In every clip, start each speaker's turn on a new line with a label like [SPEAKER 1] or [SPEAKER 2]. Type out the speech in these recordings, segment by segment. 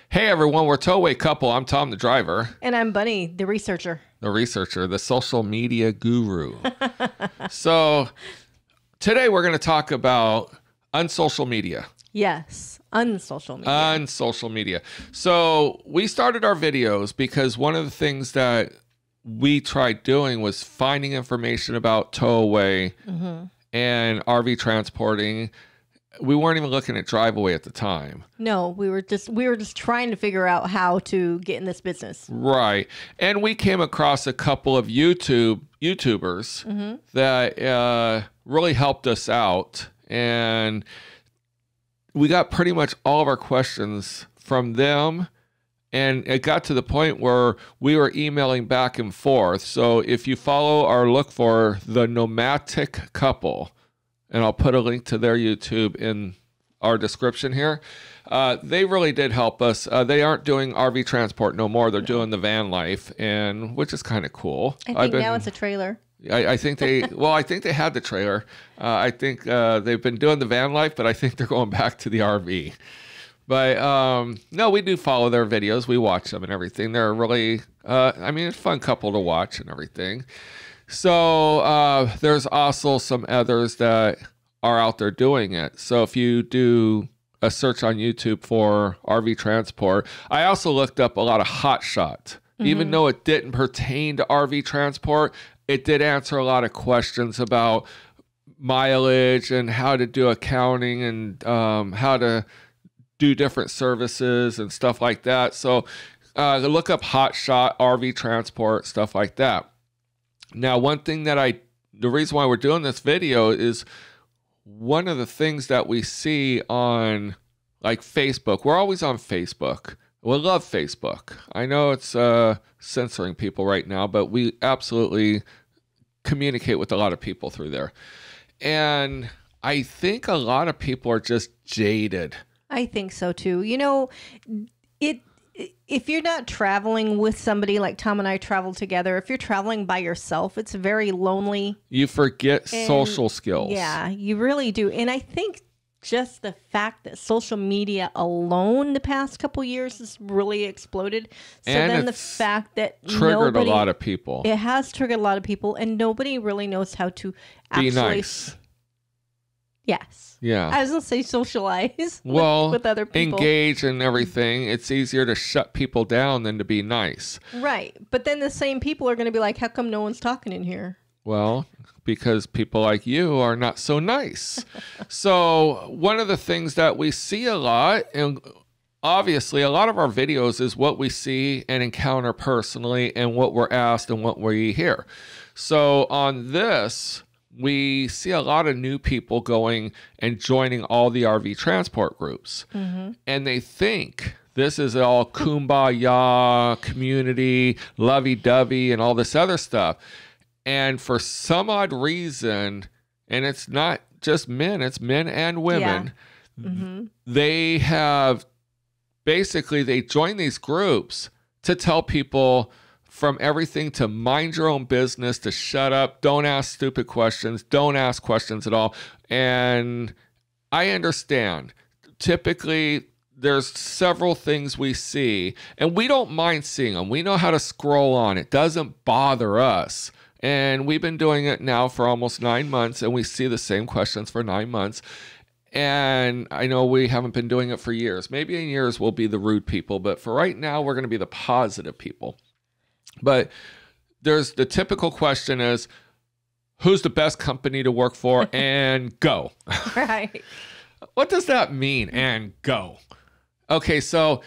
[SPEAKER 1] Hey everyone, we're TowawayCouple. I'm Tom, the driver.
[SPEAKER 2] And I'm Bunny, the researcher.
[SPEAKER 1] The social media guru. So today we're going to talk about unsocial media.
[SPEAKER 2] Yes, unsocial media.
[SPEAKER 1] Unsocial media. So we started our videos because one of the things that we tried doing was finding information about towaway and RV transporting. We weren't even looking at drive-away at the time.
[SPEAKER 2] No, we were just trying to figure out how to get in this business.
[SPEAKER 1] Right. And we came across a couple of YouTubers that really helped us out. And we got pretty much all of our questions from them. And it got to the point where we were emailing back and forth. So if you follow or look for the Nomadic Couple, and I'll put a link to their YouTube in our description here. They really did help us. They aren't doing RV transport no more. They're doing the van life, and which is kind of cool.
[SPEAKER 2] I think now it's a trailer.
[SPEAKER 1] I think they, well, I think they had the trailer. I think they've been doing the van life, but I think they're going back to the RV. But no, we do follow their videos. We watch them and everything. They're really, I mean, it's a fun couple to watch and everything. So there's also some others that are out there doing it. So if you do a search on YouTube for RV transport, I also looked up a lot of Hot Shot. Even though it didn't pertain to RV transport, it did answer a lot of questions about mileage and how to do accounting and how to do different services and stuff like that. So look up Hot Shot, RV transport, stuff like that. Now, one thing that the reason why we're doing this video is one of the things that we see on like Facebook. We're always on Facebook. We love Facebook. I know it's censoring people right now, but we absolutely communicate with a lot of people through there. And I think a lot of people are just jaded.
[SPEAKER 2] I think so too. You know, if you're not traveling with somebody like Tom and I travel together, if you're traveling by yourself, it's very lonely.
[SPEAKER 1] You forget social skills.
[SPEAKER 2] Yeah, you really do. And I think just the fact that social media alone the past couple years has really exploded. So
[SPEAKER 1] and
[SPEAKER 2] then the fact that
[SPEAKER 1] triggered a lot of people.
[SPEAKER 2] It has triggered a lot of people, and nobody really knows how to actually
[SPEAKER 1] be nice.
[SPEAKER 2] Yes.
[SPEAKER 1] Yeah.
[SPEAKER 2] I was going to say socialize with other people.
[SPEAKER 1] Engage and everything. It's easier to shut people down than to be nice.
[SPEAKER 2] Right. But then the same people are going to be like, how come no one's talking in here?
[SPEAKER 1] Well, because people like you are not so nice. So one of the things that we see a lot, and obviously a lot of our videos is what we see and encounter personally and what we're asked and what we hear. So on this, we see a lot of new people going and joining all the RV transport groups. And they think this is all kumbaya, community, lovey-dovey, and all this other stuff. And for some odd reason, and it's not just men, it's men and women, they have basically, they join these groups to tell people from everything to mind your own business, to shut up, don't ask stupid questions, don't ask questions at all. And I understand. Typically, there's several things we see, and we don't mind seeing them. We know how to scroll on. It doesn't bother us. And we've been doing it now for almost 9 months, and we see the same questions for 9 months. And I know we haven't been doing it for years. Maybe in years we'll be the rude people, but for right now, we're going to be the positive people. But there's the typical question is, who's the best company to work for? And go.
[SPEAKER 2] Right.
[SPEAKER 1] What does that mean? And go. Okay, so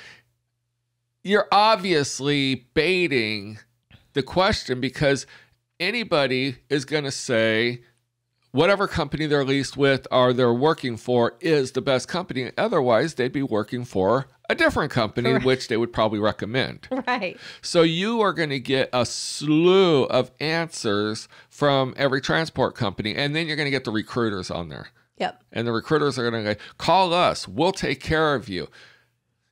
[SPEAKER 1] you're obviously baiting the question because anybody is going to say whatever company they're leased with or they're working for is the best company. Otherwise, they'd be working for a different company, right, which they would probably recommend.
[SPEAKER 2] Right.
[SPEAKER 1] So you are going to get a slew of answers from every transport company, and then you're going to get the recruiters on there.
[SPEAKER 2] Yep.
[SPEAKER 1] And the recruiters are going to go, call us. We'll take care of you.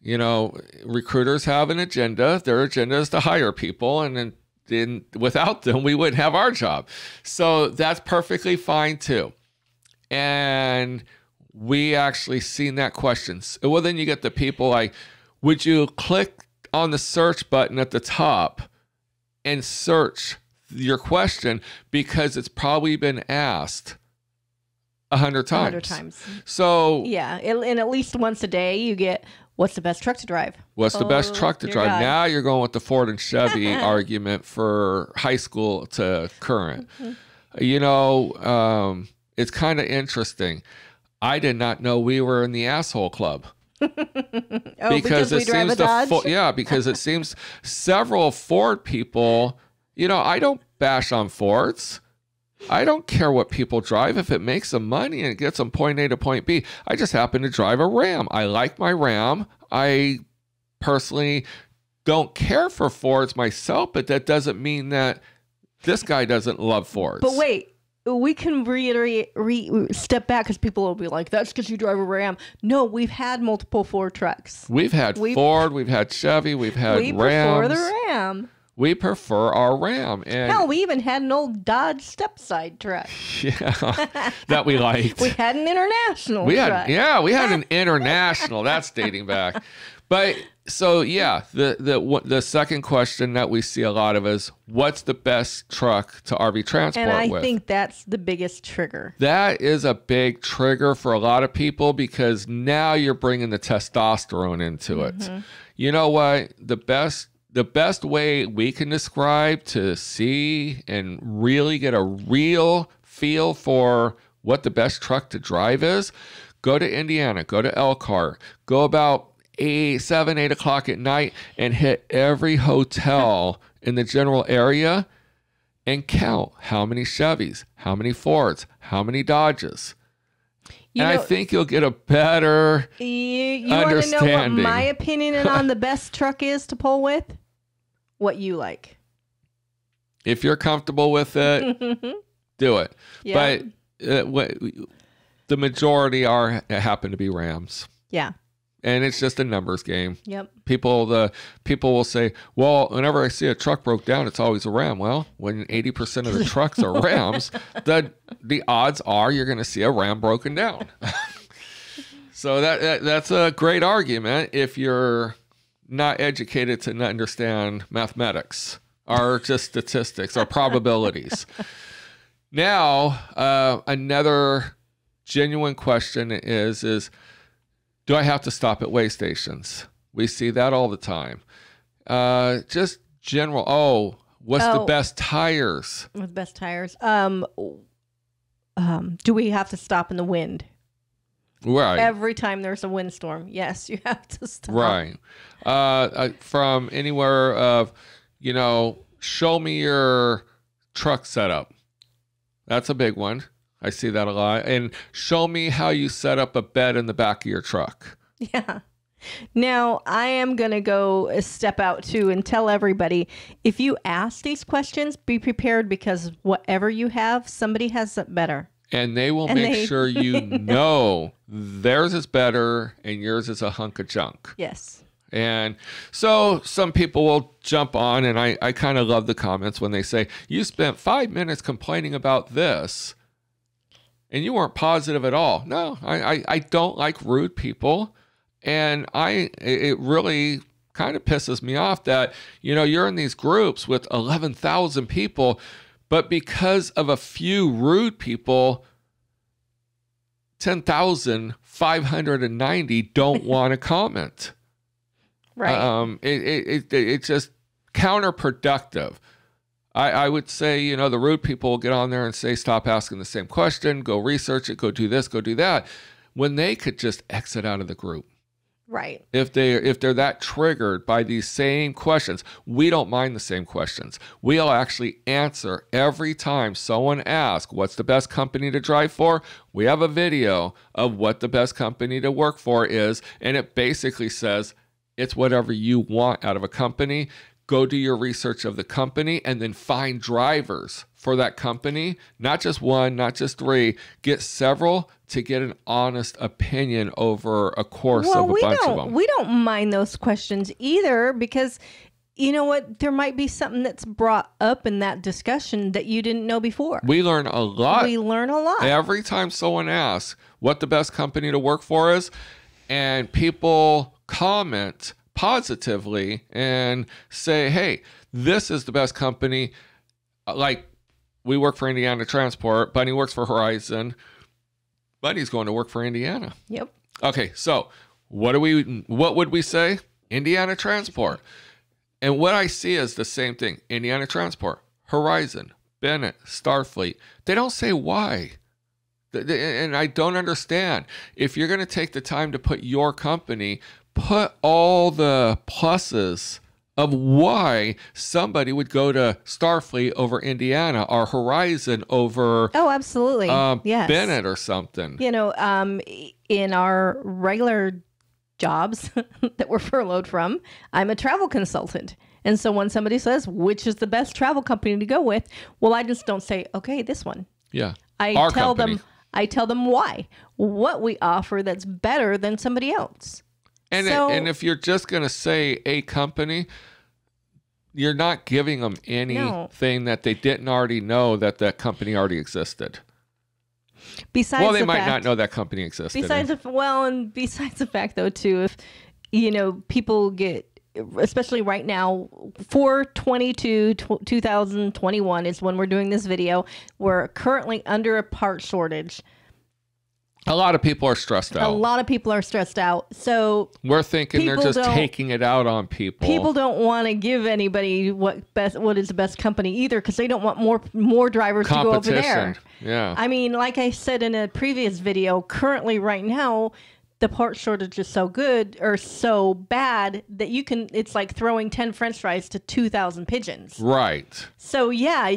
[SPEAKER 1] You know, recruiters have an agenda. Their agenda is to hire people, and then without them, we wouldn't have our job. So that's perfectly fine too. And we actually seen that question. Well, then you get the people like, would you click on the search button at the top and search your question, because it's probably been asked 100 times.
[SPEAKER 2] 100 times.
[SPEAKER 1] So
[SPEAKER 2] yeah, and at least once a day you get, what's the best truck to drive?
[SPEAKER 1] What's the best truck to drive?
[SPEAKER 2] God.
[SPEAKER 1] Now you're going with the Ford and Chevy argument for high school to current. You know, it's kind of interesting. I did not know we were in the asshole club.
[SPEAKER 2] Because we drive a Dodge?
[SPEAKER 1] Because it seems several Ford people, you know, I don't bash on Fords. I don't care what people drive. If it makes them money and it gets them point A to point B, I just happen to drive a Ram. I like my Ram. I personally don't care for Fords myself, but that doesn't mean that this guy doesn't love Fords.
[SPEAKER 2] But wait, we can step back, because people will be like, that's because you drive a Ram. No, we've had multiple Ford trucks.
[SPEAKER 1] We've had Ford, we've had Chevy, we've had Rams. We
[SPEAKER 2] prefer the Ram.
[SPEAKER 1] We prefer our Ram. And
[SPEAKER 2] hell, we even had an old Dodge step-side truck.
[SPEAKER 1] Yeah, that we liked.
[SPEAKER 2] We had an international truck.
[SPEAKER 1] Yeah, we had an international. That's dating back. But so, yeah, the second question that we see a lot of is, what's the best truck to RV transport with?
[SPEAKER 2] And I think that's the biggest trigger.
[SPEAKER 1] That is a big trigger for a lot of people, because now you're bringing the testosterone into it. You know what? The best way we can describe to see and really get a real feel for what the best truck to drive is, go to Indiana, go to Elkhart, go about 7, 8 o'clock at night and hit every hotel in the general area and count how many Chevys, how many Fords, how many Dodges. I think you'll get a better
[SPEAKER 2] you
[SPEAKER 1] understanding.
[SPEAKER 2] Want to know what my opinion on the best truck is to pull with? What you like.
[SPEAKER 1] If you're comfortable with it, do it.
[SPEAKER 2] Yeah.
[SPEAKER 1] But the majority happen to be Rams.
[SPEAKER 2] Yeah.
[SPEAKER 1] And it's just a numbers game.
[SPEAKER 2] Yep.
[SPEAKER 1] People will say, well, whenever I see a truck broke down, it's always a Ram. Well, when 80% of the trucks are Rams, the odds are you're going to see a Ram broken down. So that's a great argument if you're not educated to understand mathematics or just statistics or probabilities. Now, another genuine question is do I have to stop at way stations? We see that all the time. Just general, what's the best tires?
[SPEAKER 2] What's the best tires? Do we have to stop in the wind?
[SPEAKER 1] Right.
[SPEAKER 2] Every time there's a windstorm, yes, you have to stop.
[SPEAKER 1] Right. From anywhere of, show me your truck setup. That's a big one. I see that a lot. And show me how you set up a bed in the back of your truck.
[SPEAKER 2] Yeah. Now, I am going to go a step out too and tell everybody, if you ask these questions, be prepared, because whatever you have, somebody has it better.
[SPEAKER 1] And they will make sure you know theirs is better and yours is a hunk of junk.
[SPEAKER 2] Yes.
[SPEAKER 1] And so some people will jump on, and I kind of love the comments when they say, you spent 5 minutes complaining about this and you weren't positive at all. No, I don't like rude people. And it really kind of pisses me off that, you're in these groups with 11,000 people, but because of a few rude people, 10,590 don't want to comment.
[SPEAKER 2] Right.
[SPEAKER 1] It's just counterproductive. I would say, the rude people will get on there and say, stop asking the same question, go research it, go do this, go do that, when they could just exit out of the group.
[SPEAKER 2] Right.
[SPEAKER 1] If they're that triggered by these same questions, we don't mind the same questions. We'll actually answer every time someone asks, what's the best company to drive for? We have a video of what the best company to work for is, and it basically says it's whatever you want out of a company. Go do your research of the company and then find drivers for that company. Not just one, not just three. Get several to get an honest opinion over a course of a bunch of them.
[SPEAKER 2] We don't mind those questions either, because you know what? There might be something that's brought up in that discussion that you didn't know before.
[SPEAKER 1] We learn a lot.
[SPEAKER 2] We learn a lot.
[SPEAKER 1] Every time someone asks what the best company to work for is, and people comment positively and say, hey, this is the best company. Like, we work for Indiana Transport. Bunny works for Horizon. Bunny's going to work for Indiana.
[SPEAKER 2] Yep.
[SPEAKER 1] Okay, so what would we say? Indiana Transport. And what I see is the same thing. Indiana Transport, Horizon, Bennett, Starfleet. They don't say why. And I don't understand. If you're going to take the time to put your company, put all the pluses of why somebody would go to Starfleet over Indiana or Horizon over
[SPEAKER 2] absolutely. Yes.
[SPEAKER 1] Bennett or something.
[SPEAKER 2] You know, in our regular jobs that we're furloughed from, I'm a travel consultant. And so when somebody says, which is the best travel company to go with? Well, I just don't say, okay, this one.
[SPEAKER 1] Yeah.
[SPEAKER 2] I tell them why, what we offer that's better than somebody else.
[SPEAKER 1] And if you're just going to say a company, you're not giving them anything that they didn't already know that company already existed.
[SPEAKER 2] Besides,
[SPEAKER 1] they might not know that company existed.
[SPEAKER 2] Besides the fact, though, too, if people get, especially right now, 4/22/2021 is when we're doing this video. We're currently under a part shortage.
[SPEAKER 1] A lot of people are stressed out.
[SPEAKER 2] A lot of people are stressed out. So
[SPEAKER 1] we're thinking they're just taking it out on people.
[SPEAKER 2] People don't want to give anybody what is the best company either, because they don't want more drivers to go over there.
[SPEAKER 1] Yeah.
[SPEAKER 2] I mean, like I said in a previous video, currently right now, the part shortage is so bad that it's like throwing 10 French fries to 2,000 pigeons.
[SPEAKER 1] Right.
[SPEAKER 2] So yeah,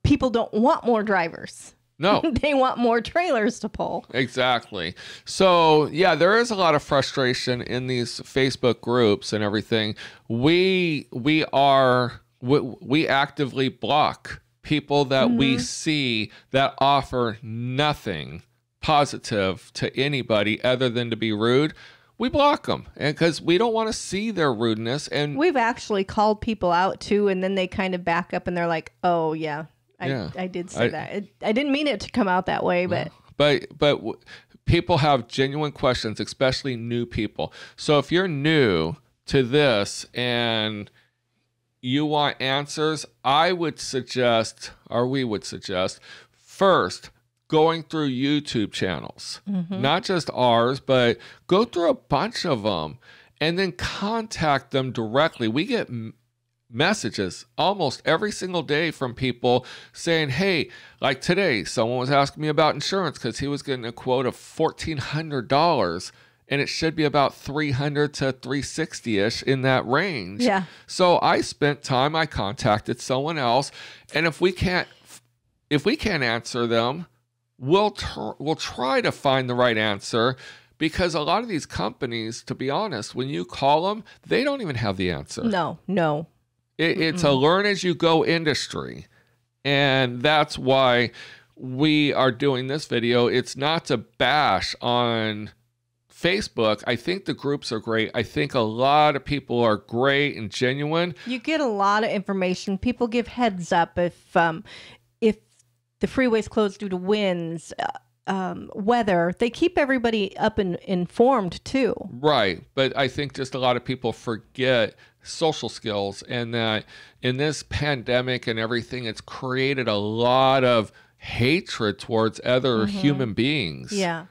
[SPEAKER 2] people don't want more drivers.
[SPEAKER 1] No.
[SPEAKER 2] They want more trailers to pull.
[SPEAKER 1] Exactly. So, yeah, there is a lot of frustration in these Facebook groups and everything. We actively block people that we see that offer nothing positive to anybody other than to be rude. We block them, and because we don't want to see their rudeness. And
[SPEAKER 2] we've actually called people out too, and then they kind of back up and they're like, "Oh yeah, I did say that. I didn't mean it to come out that way, but
[SPEAKER 1] people have genuine questions, especially new people. So if you're new to this and you want answers, we would suggest first going through YouTube channels, not just ours, but go through a bunch of them and then contact them directly. We get messages almost every single day from people saying, hey, like today, someone was asking me about insurance because he was getting a quote of $1,400 and it should be about $300 to $360-ish in that range.
[SPEAKER 2] Yeah.
[SPEAKER 1] So I spent time, I contacted someone else, and if we can't answer them, we'll try to find the right answer. Because a lot of these companies, to be honest, when you call them, they don't even have the answer.
[SPEAKER 2] No.
[SPEAKER 1] It's a learn as you go industry. And that's why we are doing this video. It's not to bash on Facebook. I think the groups are great. I think a lot of people are great and genuine.
[SPEAKER 2] You get a lot of information. People give heads up if the freeway's closed due to winds, weather. They keep everybody up and informed too.
[SPEAKER 1] Right. But I think just a lot of people forget social skills, and that in this pandemic and everything, it's created a lot of hatred towards other human beings.
[SPEAKER 2] Yeah.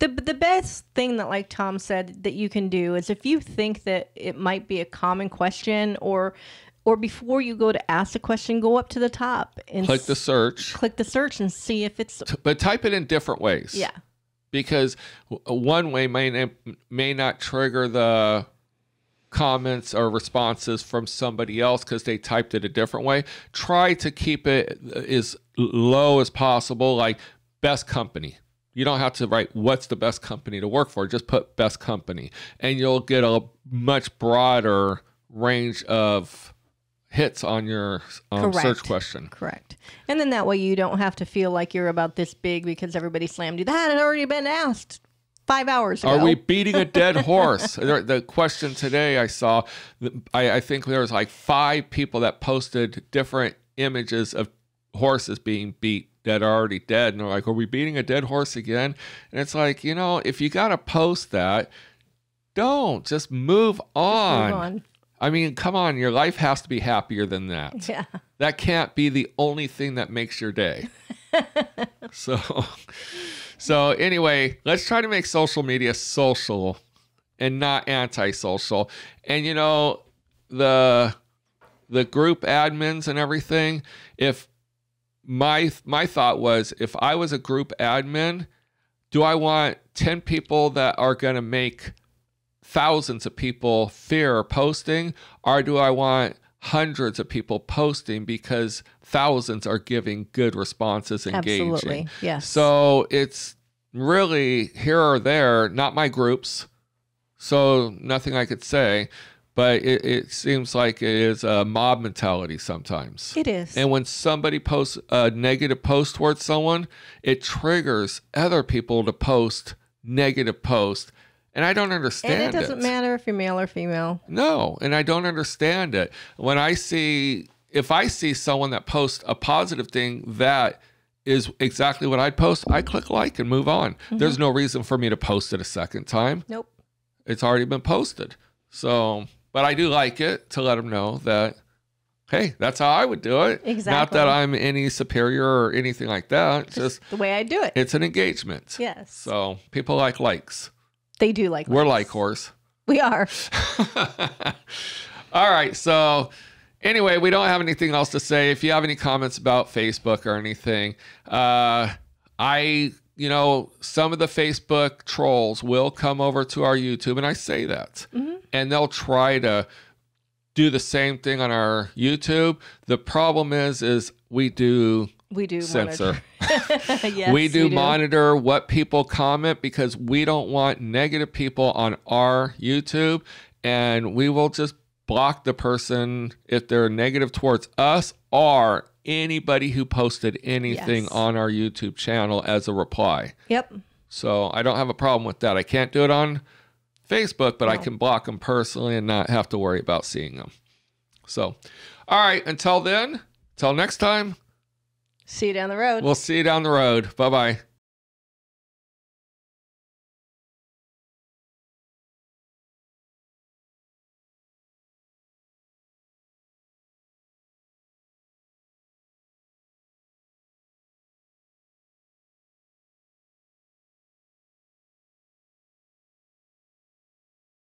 [SPEAKER 2] The best thing that, like Tom said, that you can do is if you think that it might be a common question, or before you go to ask the question, go up to the top and
[SPEAKER 1] click the search and
[SPEAKER 2] see if it's...
[SPEAKER 1] But type it in different ways.
[SPEAKER 2] Yeah.
[SPEAKER 1] Because one way may not trigger the comments or responses from somebody else because they typed it a different way. Try to keep it as low as possible, like best company. You don't have to write what's the best company to work for. Just put best company, and you'll get a much broader range of hits on your search question.
[SPEAKER 2] Correct. And then that way you don't have to feel like you're about this big because everybody slammed you. That had already been asked 5 hours ago.
[SPEAKER 1] Are we beating a dead horse? The question today I saw, I think there was like 5 people that posted different images of horses being beat that are already dead. And they're like, are we beating a dead horse again? And it's like, if you got to post that, Don't. Just move on.
[SPEAKER 2] Move on.
[SPEAKER 1] I mean, come on. Your life has to be happier than that.
[SPEAKER 2] Yeah.
[SPEAKER 1] That can't be the only thing that makes your day. So anyway, let's try to make social media social and not antisocial. And you know, the group admins and everything, if my thought was, if I was a group admin, do I want 10 people that are going to make thousands of people fear posting, or do I want hundreds of people posting because thousands are giving good responses, engaging?
[SPEAKER 2] Absolutely. Yes.
[SPEAKER 1] So it's really here or there, not my groups. So nothing I could say, but it seems like it is a mob mentality sometimes.
[SPEAKER 2] It is.
[SPEAKER 1] And when somebody posts a negative post towards someone, it triggers other people to post negative posts. And I don't understand it.
[SPEAKER 2] And it doesn't matter if you're male or female.
[SPEAKER 1] No, and I don't understand it. If I see someone that posts a positive thing that is exactly what I'd post, I click like and move on. Mm-hmm. There's no reason for me to post it a second time.
[SPEAKER 2] Nope.
[SPEAKER 1] It's already been posted. So, but I do like it to let them know that, hey, that's how I would do it.
[SPEAKER 2] Exactly.
[SPEAKER 1] Not that I'm any superior or anything like that. Just
[SPEAKER 2] the way I do it.
[SPEAKER 1] It's an engagement.
[SPEAKER 2] Yes.
[SPEAKER 1] So people like likes.
[SPEAKER 2] They do like
[SPEAKER 1] We're
[SPEAKER 2] likes.
[SPEAKER 1] like horse.
[SPEAKER 2] We are.
[SPEAKER 1] All right. So anyway, we don't have anything else to say. If you have any comments about Facebook or anything, some of the Facebook trolls will come over to our YouTube, and I say that. Mm-hmm. And they'll try to do the same thing on our YouTube. The problem is we do censor.
[SPEAKER 2] Yes,
[SPEAKER 1] we do monitor what people comment because we don't want negative people on our YouTube, and we will just block the person if they're negative towards us or anybody who posted anything on our YouTube channel as a reply.
[SPEAKER 2] Yep.
[SPEAKER 1] So I don't have a problem with that. I can't do it on Facebook, but I can block them personally and not have to worry about seeing them. So, all right. Until then, until next time.
[SPEAKER 2] See you down the road.
[SPEAKER 1] We'll see you down the road. Bye-bye.